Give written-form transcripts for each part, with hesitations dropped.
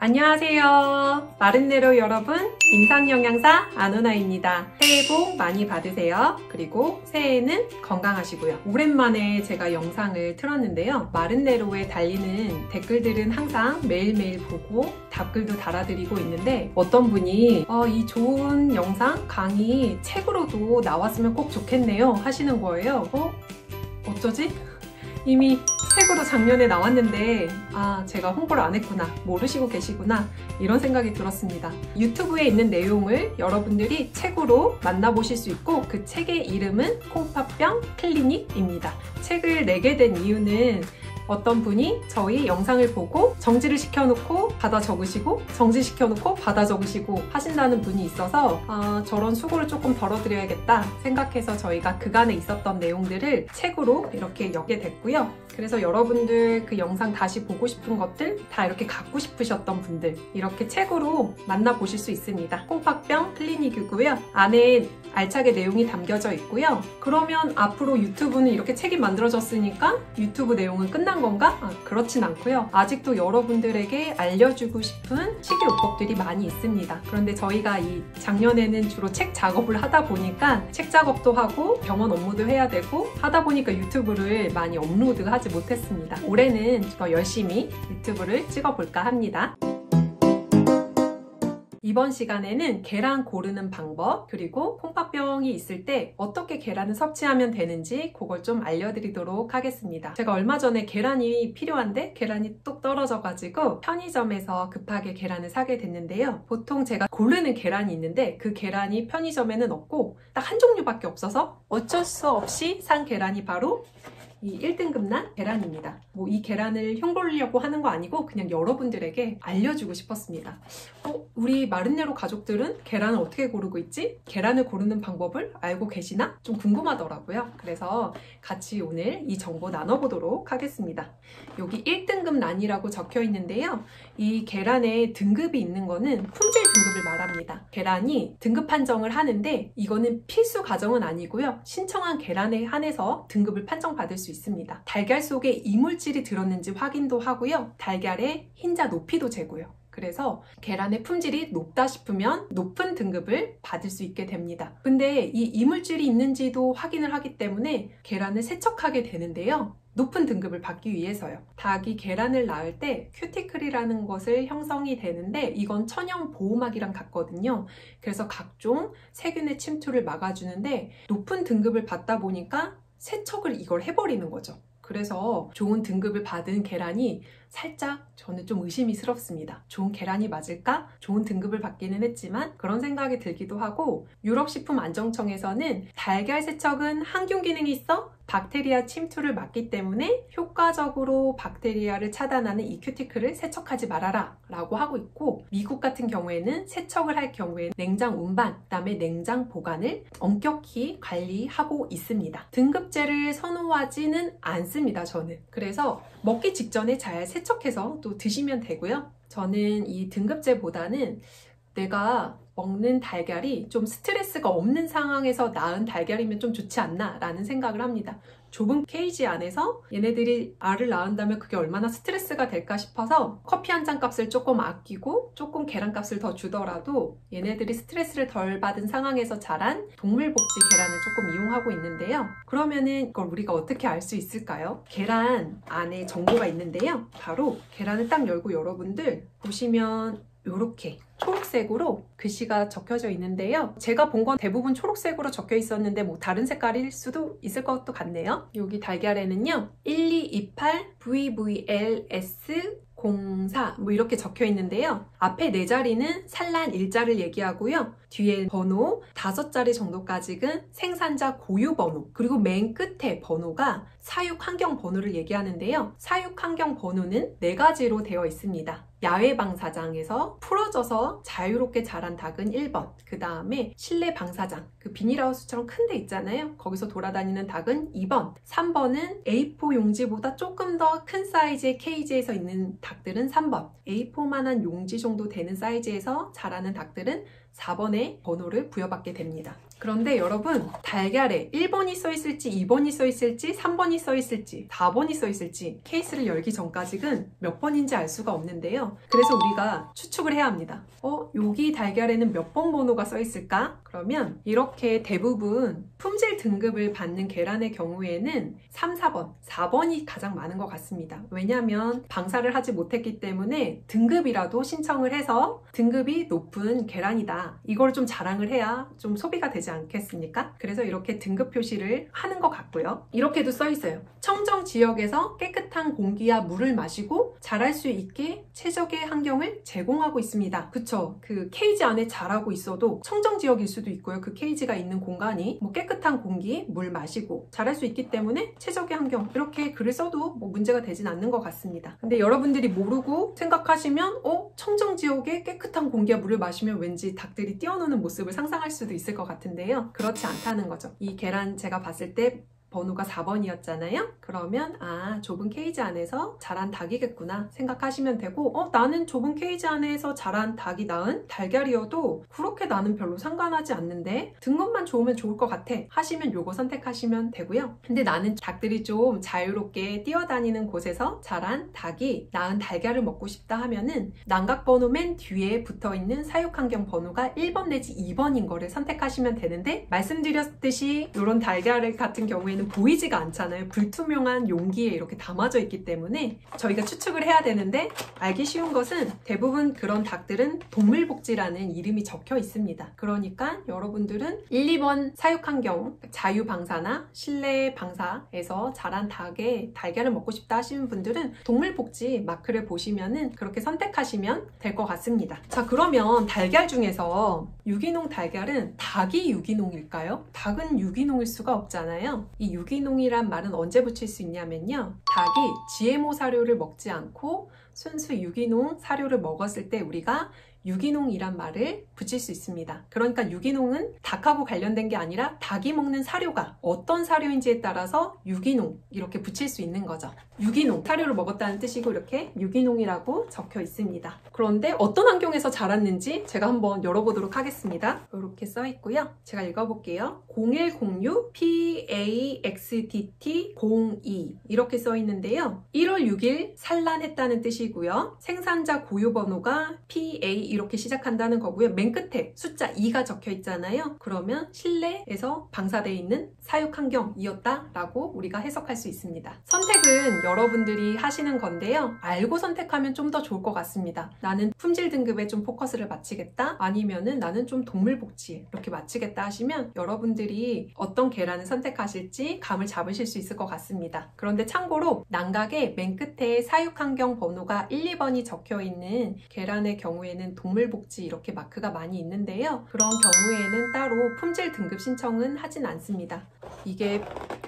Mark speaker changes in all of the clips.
Speaker 1: 안녕하세요. 마른네로 여러분, 임상영양사 안오나입니다. 새해 복 많이 받으세요. 그리고 새해에는 건강하시고요. 오랜만에 제가 영상을 틀었는데요. 마른네로에 달리는 댓글들은 항상 매일매일 보고 답글도 달아드리고 있는데 어떤 분이 이 좋은 영상, 강의 책으로도 나왔으면 꼭 좋겠네요 하시는 거예요. 어쩌지? 이미 책으로 작년에 나왔는데 제가 홍보를 안 했구나, 모르시고 계시구나, 이런 생각이 들었습니다. 유튜브에 있는 내용을 여러분들이 책으로 만나보실 수 있고, 그 책의 이름은 콩팥병 클리닉입니다. 책을 내게 된 이유는 어떤 분이 저희 영상을 보고 정지를 시켜놓고 받아 적으시고 정지시켜놓고 받아 적으시고 하신다는 분이 있어서 저런 수고를 조금 덜어드려야겠다 생각해서 저희가 그간에 있었던 내용들을 책으로 이렇게 엮게 됐고요. 그래서 여러분들 그 영상 다시 보고 싶은 것들 다 이렇게 갖고 싶으셨던 분들 이렇게 책으로 만나보실 수 있습니다. 콩팥병 클리닉이고요. 안에 알차게 내용이 담겨져 있고요. 그러면 앞으로 유튜브는 이렇게 책이 만들어졌으니까 유튜브 내용은 끝난 건가? 그렇진 않고요. 아직도 여러분들에게 알려주고 싶은 식이요법들이 많이 있습니다. 그런데 저희가 이 작년에는 주로 책 작업을 하다 보니까 책 작업도 하고 병원 업무도 해야 되고 하다 보니까 유튜브를 많이 업로드하지 못했습니다. 올해는 더 열심히 유튜브를 찍어볼까 합니다. 이번 시간에는 계란 고르는 방법, 그리고 콩팥병이 있을 때 어떻게 계란을 섭취하면 되는지 그걸 좀 알려드리도록 하겠습니다. 제가 얼마 전에 계란이 필요한데 계란이 뚝 떨어져가지고 편의점에서 급하게 계란을 사게 됐는데요. 보통 제가 고르는 계란이 있는데 그 계란이 편의점에는 없고 딱 한 종류밖에 없어서 어쩔 수 없이 산 계란이 바로 이 1등급난 계란입니다. 이 계란을 흉보려고 하는 거 아니고 그냥 여러분들에게 알려주고 싶었습니다. 우리 마른네로 가족들은 계란을 어떻게 고르고 있지? 계란을 고르는 방법을 알고 계시나? 좀 궁금하더라고요. 그래서 같이 오늘 이 정보 나눠보도록 하겠습니다. 여기 1등급 난이라고 적혀 있는데요. 이 계란에 등급이 있는 거는 품질 등급을 말합니다. 계란이 등급 판정을 하는데 이거는 필수 과정은 아니고요. 신청한 계란에 한해서 등급을 판정받을 수 있습니다. 달걀 속에 이물질이 들었는지 확인도 하고요. 달걀의 흰자 높이도 재고요. 그래서 계란의 품질이 높다 싶으면 높은 등급을 받을 수 있게 됩니다. 근데 이 이물질이 있는지도 확인을 하기 때문에 계란을 세척하게 되는데요. 높은 등급을 받기 위해서요. 닭이 계란을 낳을 때 큐티클이라는 것을 형성이 되는데 이건 천연 보호막이랑 같거든요. 그래서 각종 세균의 침투를 막아주는데 높은 등급을 받다 보니까 세척을 이걸 해버리는 거죠. 그래서 좋은 등급을 받은 계란이 살짝 저는 좀 의심스럽습니다. 좋은 계란이 맞을까? 좋은 등급을 받기는 했지만 그런 생각이 들기도 하고, 유럽식품안정청에서는 달걀 세척은 항균 기능이 있어 박테리아 침투를 막기 때문에 효과적으로 박테리아를 차단하는 이 큐티클을 세척하지 말아라 라고 하고 있고, 미국 같은 경우에는 세척을 할 경우에 냉장 운반, 그다음에 냉장 보관을 엄격히 관리하고 있습니다. 등급제를 선호하지는 않습니다, 저는. 그래서 먹기 직전에 잘 세척해서 또 드시면 되고요. 저는 이 등급제보다는 내가 먹는 달걀이 좀 스트레스가 없는 상황에서 낳은 달걀이면 좀 좋지 않나 라는 생각을 합니다. 좁은 케이지 안에서 얘네들이 알을 낳은다면 그게 얼마나 스트레스가 될까 싶어서 커피 한 잔 값을 조금 아끼고 조금 계란 값을 더 주더라도 얘네들이 스트레스를 덜 받은 상황에서 자란 동물복지 계란을 조금 이용하고 있는데요. 그러면은 이걸 우리가 어떻게 알 수 있을까요? 계란 안에 정보가 있는데요. 바로 계란을 딱 열고 여러분들 보시면 이렇게 초록색으로 글씨가 적혀져 있는데요. 제가 본 건 대부분 초록색으로 적혀 있었는데 다른 색깔일 수도 있을 것도 같네요. 여기 달걀에는요 1228 VVLS 04 이렇게 적혀 있는데요. 앞에 4자리는 산란 일자를 얘기하고요. 뒤에 번호 5자리 정도까지는 생산자 고유 번호, 그리고 맨 끝에 번호가 사육 환경 번호를 얘기하는데요. 사육 환경 번호는 4가지로 되어 있습니다. 야외 방사장에서 풀어져서 자유롭게 자란 닭은 1번, 그 다음에 실내 방사장, 그 비닐하우스처럼 큰 데 있잖아요. 거기서 돌아다니는 닭은 2번, 3번은 A4 용지보다 조금 더 큰 사이즈의 케이지에서 있는 닭들은 3번, A4만한 용지 정도 되는 사이즈에서 자라는 닭들은 4번의 번호를 부여받게 됩니다. 그런데 여러분, 달걀에 1번이 써 있을지 2번이 써 있을지 3번이 써 있을지 4번이 써 있을지 케이스를 열기 전까지는 몇 번인지 알 수가 없는데요. 그래서 우리가 추측을 해야 합니다. 여기 달걀에는 몇 번 번호가 써 있을까? 그러면 이렇게 대부분 품질 등급을 받는 계란의 경우에는 3, 4번, 4번이 가장 많은 것 같습니다. 왜냐하면 방사를 하지 못했기 때문에 등급이라도 신청을 해서 등급이 높은 계란이다, 이걸 좀 자랑을 해야 좀 소비가 되지 않겠습니까? 그래서 이렇게 등급 표시를 하는 것 같고요. 이렇게도 써 있어요. 청정 지역에서 깨끗한 공기와 물을 마시고 자랄 수 있게 최적의 환경을 제공하고 있습니다. 그쵸? 그 케이지 안에 자라고 있어도 청정 지역일 수도 있고요. 그 케이지가 있는 공간이 깨끗한 공기, 물 마시고 자랄 수 있기 때문에 최적의 환경, 이렇게 글을 써도 문제가 되진 않는 것 같습니다. 근데 여러분들이 모르고 생각하시면 청정 지역에 깨끗한 공기와 물을 마시면 왠지 닭들이 뛰어노는 모습을 상상할 수도 있을 것 같은데요. 그렇지 않다는 거죠. 이 계란 제가 봤을 때 번호가 4번이었잖아요. 그러면 좁은 케이지 안에서 자란 닭이겠구나 생각하시면 되고, 나는 좁은 케이지 안에서 자란 닭이 낳은 달걀이어도 그렇게 나는 별로 상관하지 않는데 등급만 좋으면 좋을 것 같아 하시면 요거 선택하시면 되고요. 근데 나는 닭들이 좀 자유롭게 뛰어다니는 곳에서 자란 닭이 낳은 달걀을 먹고 싶다 하면은 난각번호 맨 뒤에 붙어있는 사육환경 번호가 1번 내지 2번인 거를 선택하시면 되는데, 말씀드렸듯이 이런 달걀 같은 경우에는 보이지가 않잖아요. 불투명한 용기에 이렇게 담아져 있기 때문에 저희가 추측을 해야 되는데, 알기 쉬운 것은 대부분 그런 닭들은 동물복지라는 이름이 적혀 있습니다. 그러니까 여러분들은 1, 2번 사육환경, 자유방사나 실내 방사에서 자란 닭의 달걀을 먹고 싶다 하시는 분들은 동물복지 마크를 보시면은 그렇게 선택하시면 될 것 같습니다. 자, 그러면 달걀 중에서 유기농 달걀은 닭이 유기농일까요? 닭은 유기농일 수가 없잖아요. 이 유기농이란 말은 언제 붙일 수 있냐면요, 닭이 GMO 사료를 먹지 않고 순수 유기농 사료를 먹었을 때 우리가 유기농이란 말을 붙일 수 있습니다. 그러니까 유기농은 닭하고 관련된 게 아니라 닭이 먹는 사료가 어떤 사료인지에 따라서 유기농 이렇게 붙일 수 있는 거죠. 유기농, 사료를 먹었다는 뜻이고 이렇게 유기농이라고 적혀 있습니다. 그런데 어떤 환경에서 자랐는지 제가 한번 열어보도록 하겠습니다. 이렇게 써 있고요. 제가 읽어볼게요. 0106 PAXDT02 이렇게 써 있는데요. 1월 6일 산란했다는 뜻이고요. 생산자 고유번호가 PA 이렇게 시작한다는 거고요. 맨 끝에 숫자 2가 적혀 있잖아요. 그러면 실내에서 방사되어 있는 사육환경이었다라고 우리가 해석할 수 있습니다. 선택은 여러분들이 하시는 건데요. 알고 선택하면 좀 더 좋을 것 같습니다. 나는 품질 등급에 좀 포커스를 맞추겠다, 아니면은 나는 좀 동물복지에 이렇게 맞추겠다 하시면 여러분들이 어떤 계란을 선택하실지 감을 잡으실 수 있을 것 같습니다. 그런데 참고로 난각의 맨 끝에 사육환경 번호가 1, 2번이 적혀 있는 계란의 경우에는 동물복지 이렇게 마크가 많이 있는데요. 그런 경우에는 따로 품질 등급 신청은 하진 않습니다. 이게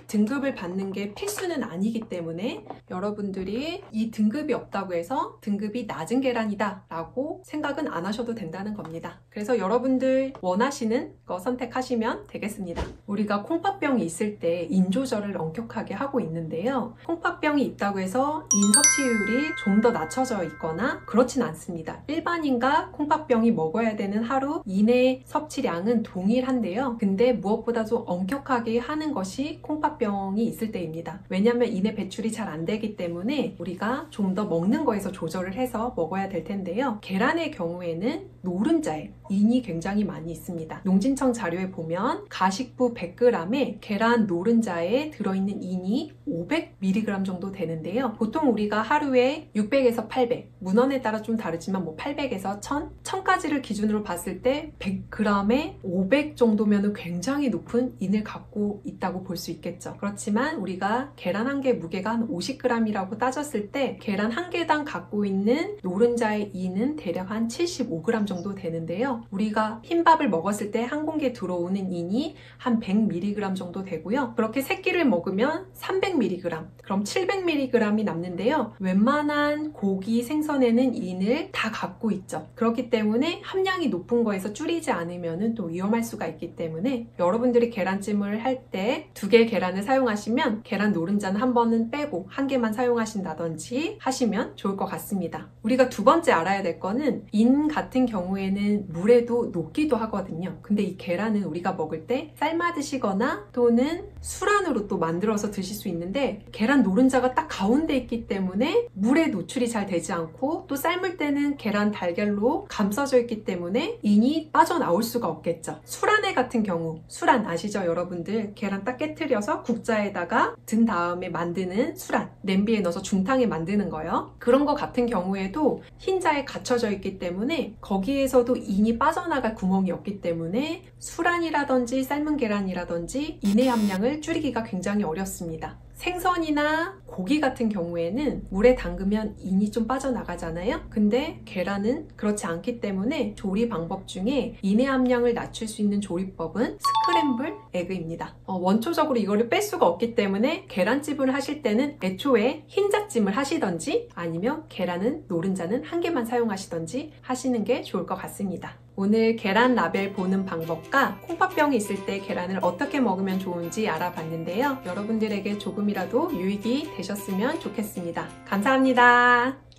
Speaker 1: 등급을 받는 게 필수는 아니기 때문에 여러분들이 이 등급이 없다고 해서 등급이 낮은 계란이다 라고 생각은 안 하셔도 된다는 겁니다. 그래서 여러분들 원하시는 거 선택하시면 되겠습니다. 우리가 콩팥병이 있을 때 인 조절을 엄격하게 하고 있는데요. 콩팥병이 있다고 해서 인 섭취율이 좀 더 낮춰져 있거나 그렇진 않습니다. 일반인과 콩팥병이 먹어야 되는 하루 인의 섭취량은 동일한데요. 근데 무엇보다도 엄격하게 하는 것이 콩팥병이 있을 때입니다. 왜냐하면 인의 배출이 잘 안 되기 때문에 우리가 좀 더 먹는 거에서 조절을 해서 먹어야 될 텐데요. 계란의 경우에는 노른자에 인이 굉장히 많이 있습니다. 농진청 자료에 보면 가식부 100g에 계란 노른자에 들어있는 인이 500mg 정도 되는데요. 보통 우리가 하루에 600에서 800, 문헌에 따라 좀 다르지만 800에서 1000, 1000까지를 기준으로 봤을 때 100g에 500 정도면 굉장히 높은 인을 갖고 있다고 볼 수 있겠죠. 그렇지만 우리가 계란 한 개 무게가 한 50g이라고 따졌을 때 계란 한 개당 갖고 있는 노른자의 인은 대략 한 75g 정도 되는데요. 우리가 흰밥을 먹었을 때 한 공기에 들어오는 인이 한 100mg 정도 되고요. 그렇게 세 끼를 먹으면 300mg, 그럼 700mg이 남는데요. 웬만한 고기 생선에는 인을 다 갖고 있죠. 그렇기 때문에 함량이 높은 거에서 줄이지 않으면 또 위험할 수가 있기 때문에 여러분들이 계란찜을 할 때 2개의 계란을 계란을 사용하시면 계란 노른자는 한 번은 빼고 한 개만 사용하신다든지 하시면 좋을 것 같습니다. 우리가 두 번째 알아야 될 거는 인 같은 경우에는 물에도 녹기도 하거든요. 근데 이 계란은 우리가 먹을 때 삶아 드시거나 또는 술안으로 또 만들어서 드실 수 있는데 계란 노른자가 딱 가운데 있기 때문에 물에 노출이 잘 되지 않고 또 삶을 때는 계란 달걀로 감싸져 있기 때문에 인이 빠져나올 수가 없겠죠. 술안에 같은 경우, 술안 아시죠 여러분들? 계란 딱 깨트려서 국자에다가 든 다음에 만드는 술안, 냄비에 넣어서 중탕에 만드는 거요. 그런 거 같은 경우에도 흰자에 갇혀져 있기 때문에 거기에서도 인이 빠져나갈 구멍이 없기 때문에 술안이라든지 삶은 계란이라든지 인의 함량을 줄이기가 굉장히 어렵습니다. 생선이나 고기 같은 경우에는 물에 담그면 인이 좀 빠져나가잖아요. 근데 계란은 그렇지 않기 때문에 조리 방법 중에 인의 함량을 낮출 수 있는 조리법은 스크램블 에그입니다. 원초적으로 이거를 뺄 수가 없기 때문에 계란찜을 하실 때는 애초에 흰자찜을 하시던지 아니면 계란은 노른자는 한 개만 사용하시던지 하시는 게 좋을 것 같습니다. 오늘 계란 라벨 보는 방법과 콩팥병이 있을 때 계란을 어떻게 먹으면 좋은지 알아봤는데요. 여러분들에게 조금이라도 유익이 되셨으면 좋겠습니다. 감사합니다.